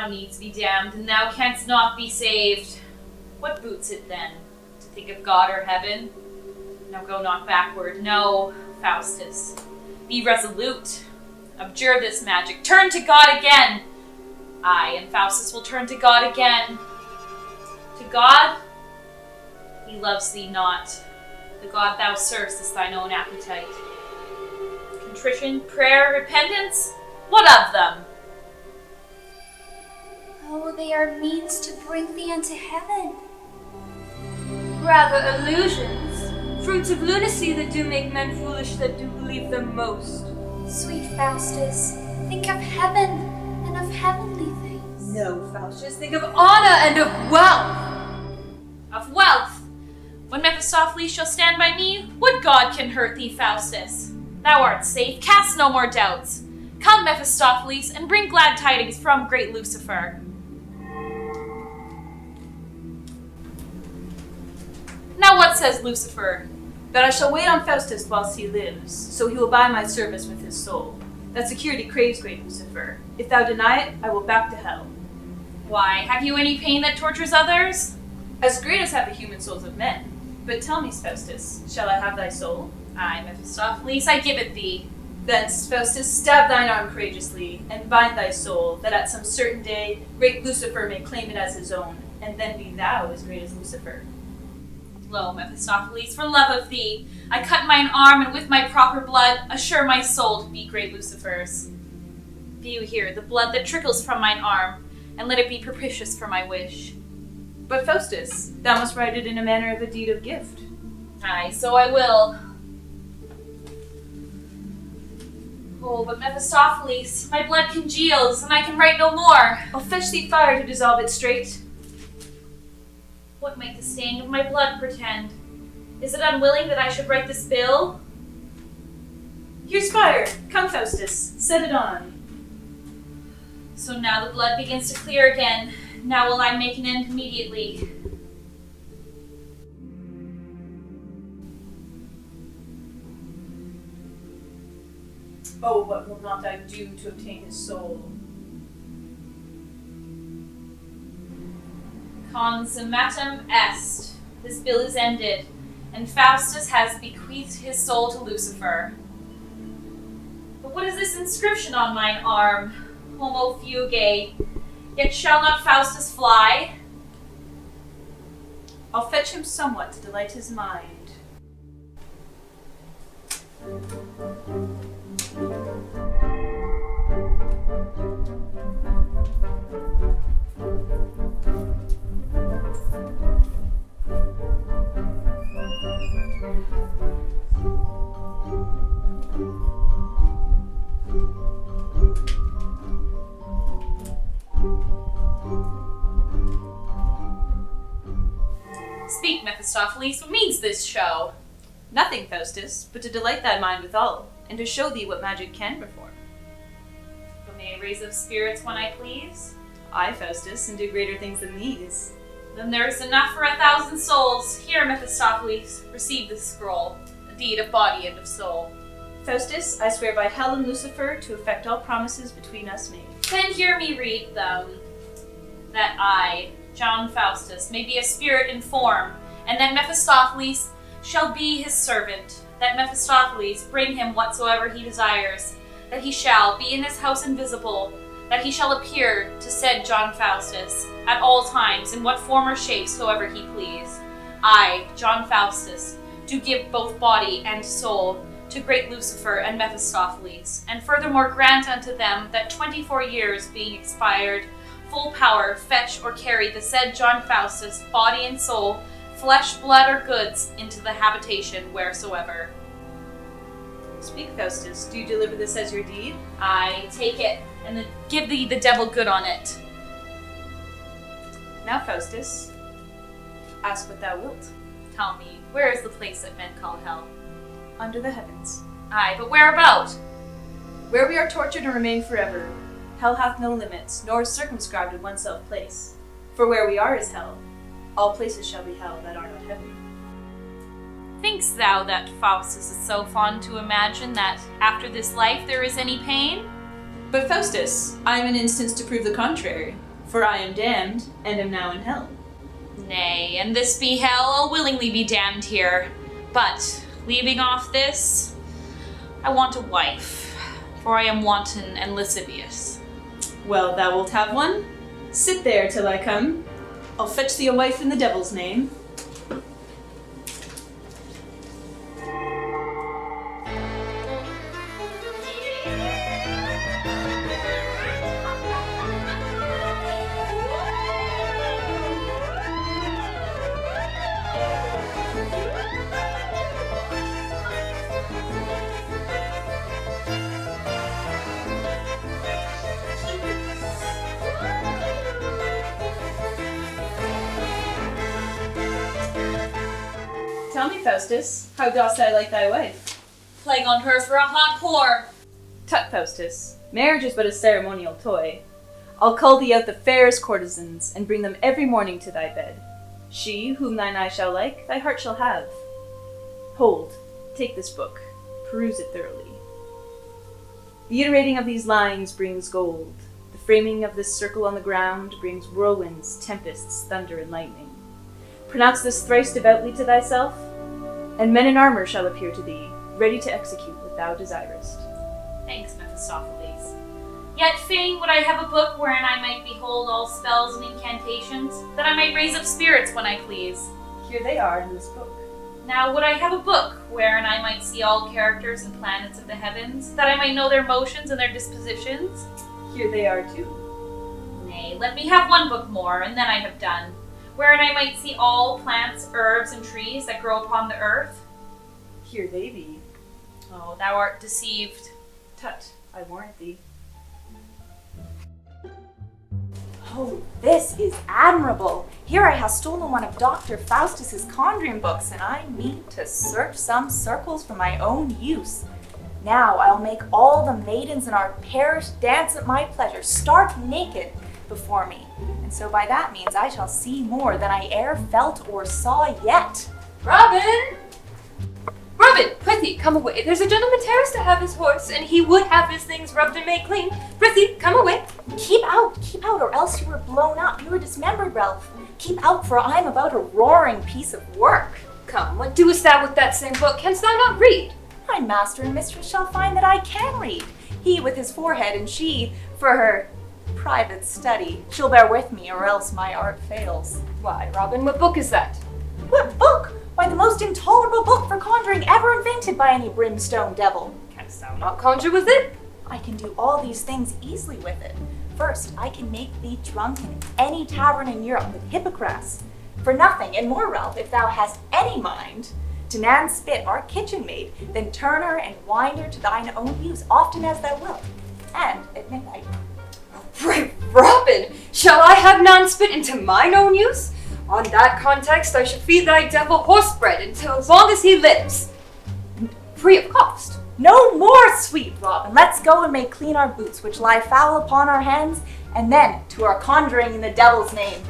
Thou needst be damned, and thou canst not be saved. What boots it then, to think of God or heaven? Now go not backward, no, Faustus. Be resolute. Abjure this magic. Turn to God again. I and Faustus will turn to God again. To God, he loves thee not. The God thou servest is thine own appetite. Contrition, prayer, repentance, what of them? Oh, they are means to bring thee unto heaven. Rather illusions, fruits of lunacy that do make men foolish that do believe them most. Sweet Faustus, think of heaven and of heavenly things. No, Faustus, think of honor and of wealth. Of wealth? When Mephistopheles shall stand by me, what god can hurt thee, Faustus? Thou art safe, cast no more doubts. Come, Mephistopheles, and bring glad tidings from great Lucifer. Now what says Lucifer? That I shall wait on Faustus whilst he lives, so he will buy my service with his soul. That security craves great Lucifer. If thou deny it, I will back to hell. Why, have you any pain that tortures others? As great as have the human souls of men. But tell me, Faustus, shall I have thy soul? Aye, Mephistopheles, I give it thee. Thence, Faustus, stab thine arm courageously, and bind thy soul, that at some certain day great Lucifer may claim it as his own, and then be thou as great as Lucifer. Lo, Mephistopheles, for love of thee, I cut mine arm, and with my proper blood assure my soul to be great Lucifer's. View here the blood that trickles from mine arm, and let it be propitious for my wish. But Faustus, thou must write it in a manner of a deed of gift. Aye, so I will. Oh, but Mephistopheles, my blood congeals, and I can write no more. I'll fetch thee fire to dissolve it straight. What might the staying of my blood portend? Is it unwilling that I should write this bill? Here's fire. Come, Faustus, set it on. So now the blood begins to clear again. Now will I make an end immediately. Oh, what will not I do to obtain his soul? Consummatum est. This bill is ended, and Faustus has bequeathed his soul to Lucifer. But what is this inscription on mine arm? Homo fugae. Yet shall not Faustus fly? I'll fetch him somewhat to delight his mind. Speak, Mephistopheles, what means this show? Nothing, Faustus, but to delight thy mind withal, and to show thee what magic can perform. But may I raise up spirits when I please? I, Faustus, and do greater things than these. Then there is enough for 1,000 souls. Here, Mephistopheles, receive this scroll, a deed of body and of soul. Faustus, I swear by hell and Lucifer to effect all promises between us made. Then hear me read them, that I, John Faustus, may be a spirit in form, and that Mephistopheles shall be his servant, that Mephistopheles bring him whatsoever he desires, that he shall be in his house invisible, that he shall appear to said John Faustus at all times in what form or shape soever he please. I, John Faustus, do give both body and soul to great Lucifer and Mephistopheles, and furthermore grant unto them that 24 years being expired, full power fetch or carry the said John Faustus, body and soul, flesh, blood, or goods, into the habitation wheresoever. Speak, Faustus, do you deliver this as your deed? I take it, and give thee the devil good on it. Now, Faustus, ask what thou wilt. Tell me, where is the place that men call hell? Under the heavens. Aye, but whereabout? Where we are tortured and remain forever. Hell hath no limits, nor is circumscribed in oneself place. For where we are is hell. All places shall be hell that are not heaven. Think'st thou that Faustus is so fond to imagine that after this life there is any pain? But Faustus, I am an instance to prove the contrary. For I am damned, and am now in hell. Nay, and this be hell, I'll willingly be damned here. But, leaving off this, I want a wife, for I am wanton and lascivious. Well, thou wilt have one. Sit there till I come. I'll fetch thee a wife in the devil's name. Tell me, Faustus, how dost thou like thy wife? Plague on her for a hot whore. Tut, Faustus, marriage is but a ceremonial toy. I'll cull thee out the fairest courtesans, and bring them every morning to thy bed. She, whom thine eye shall like, thy heart shall have. Hold, take this book, peruse it thoroughly. The iterating of these lines brings gold. The framing of this circle on the ground brings whirlwinds, tempests, thunder, and lightning. Pronounce this thrice devoutly to thyself, and men in armor shall appear to thee, ready to execute what thou desirest. Thanks, Mephistopheles. Yet fain would I have a book wherein I might behold all spells and incantations, that I might raise up spirits when I please. Here they are in this book. Now would I have a book wherein I might see all characters and planets of the heavens, that I might know their motions and their dispositions. Here they are too. Nay, let me have one book more, and then I have done, wherein I might see all plants, herbs, and trees that grow upon the earth. Here they be. Oh, thou art deceived. Tut, I warrant thee. Oh, this is admirable. Here I have stolen one of Dr. Faustus's conjuring books, and I mean to search some circles for my own use. Now I'll make all the maidens in our parish dance at my pleasure, stark naked, before me. And so by that means I shall see more than I e'er felt or saw yet. Robin! Robin, prithee, come away. There's a gentleman terrace to have his horse, and he would have his things rubbed and made clean. Prithee, come away. Keep out, or else you were blown up. You were dismembered, Ralph. Keep out, for I am about a roaring piece of work. Come, what doest thou with that same book? Canst thou not read? My master and mistress shall find that I can read. He with his forehead, and she for her private study. She'll bear with me, or else my art fails. Why, Robin, what book is that? What book? Why, the most intolerable book for conjuring ever invented by any brimstone devil. Canst thou not conjure with it? I can do all these things easily with it. First, I can make thee drunk in any tavern in Europe with Hippocras. For nothing, and more, Ralph, if thou hast any mind, to Nan Spit, our kitchen maid, then turn her and wind her to thine own use, often as thou wilt, and at midnight. Pray, Robin, shall I have none spit into mine own use? On that context, I should feed thy devil horse bread until as long as he lives, free of cost. No more, sweet Robin. Let's go and make clean our boots, which lie foul upon our hands, and then to our conjuring in the devil's name.